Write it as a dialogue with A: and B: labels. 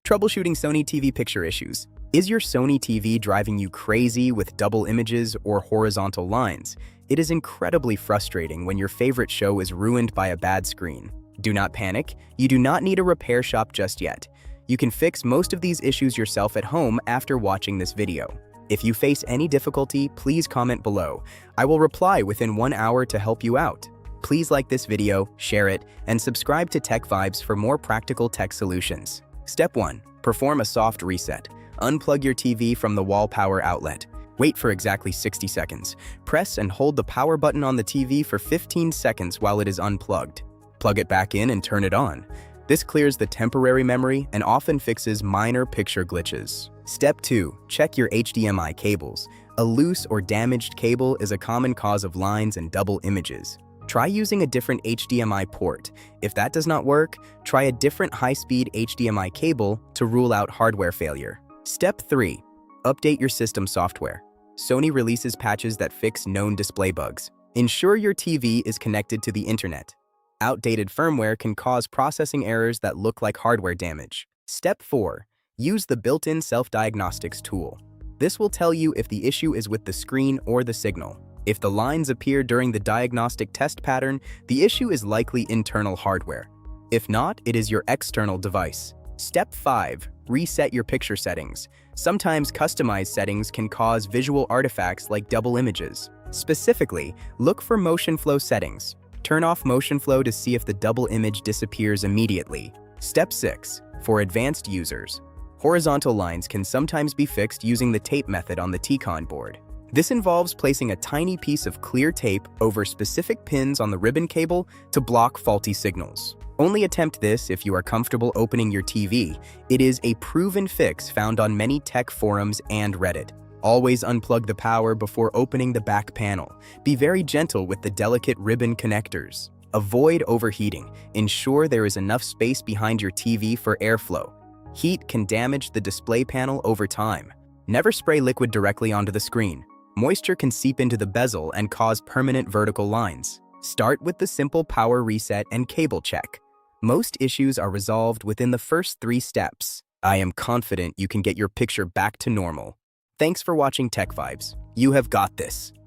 A: Troubleshooting Sony TV picture issues. Is your Sony TV driving you crazy with double images or horizontal lines? It is incredibly frustrating when your favorite show is ruined by a bad screen. Do not panic, you do not need a repair shop just yet. You can fix most of these issues yourself at home after watching this video. If you face any difficulty, please comment below. I will reply within 1 hour to help you out. Please like this video, share it, and subscribe to TechVibes for more practical tech solutions. Step 1. Perform a soft reset. Unplug your TV from the wall power outlet. Wait for exactly 60 seconds. Press and hold the power button on the TV for 15 seconds while it is unplugged. Plug it back in and turn it on. This clears the temporary memory and often fixes minor picture glitches. Step 2. Check your HDMI cables. A loose or damaged cable is a common cause of lines and double images. Try using a different HDMI port. If that does not work, try a different high-speed HDMI cable to rule out hardware failure. Step 3. Update your system software. Sony releases patches that fix known display bugs. Ensure your TV is connected to the internet. Outdated firmware can cause processing errors that look like hardware damage. Step 4. Use the built-in self-diagnostics tool. This will tell you if the issue is with the screen or the signal. If the lines appear during the diagnostic test pattern, the issue is likely internal hardware. If not, it is your external device. Step 5. Reset your picture settings. Sometimes customized settings can cause visual artifacts like double images. Specifically, look for motion flow settings. Turn off motion flow to see if the double image disappears immediately. Step 6. For advanced users, horizontal lines can sometimes be fixed using the tape method on the T-Con board. This involves placing a tiny piece of clear tape over specific pins on the ribbon cable to block faulty signals. Only attempt this if you are comfortable opening your TV. It is a proven fix found on many tech forums and Reddit. Always unplug the power before opening the back panel. Be very gentle with the delicate ribbon connectors. Avoid overheating. Ensure there is enough space behind your TV for airflow. Heat can damage the display panel over time. Never spray liquid directly onto the screen. Moisture can seep into the bezel and cause permanent vertical lines. Start with the simple power reset and cable check. Most issues are resolved within the first 3 steps. I am confident you can get your picture back to normal. Thanks for watching TechVibes. You have got this.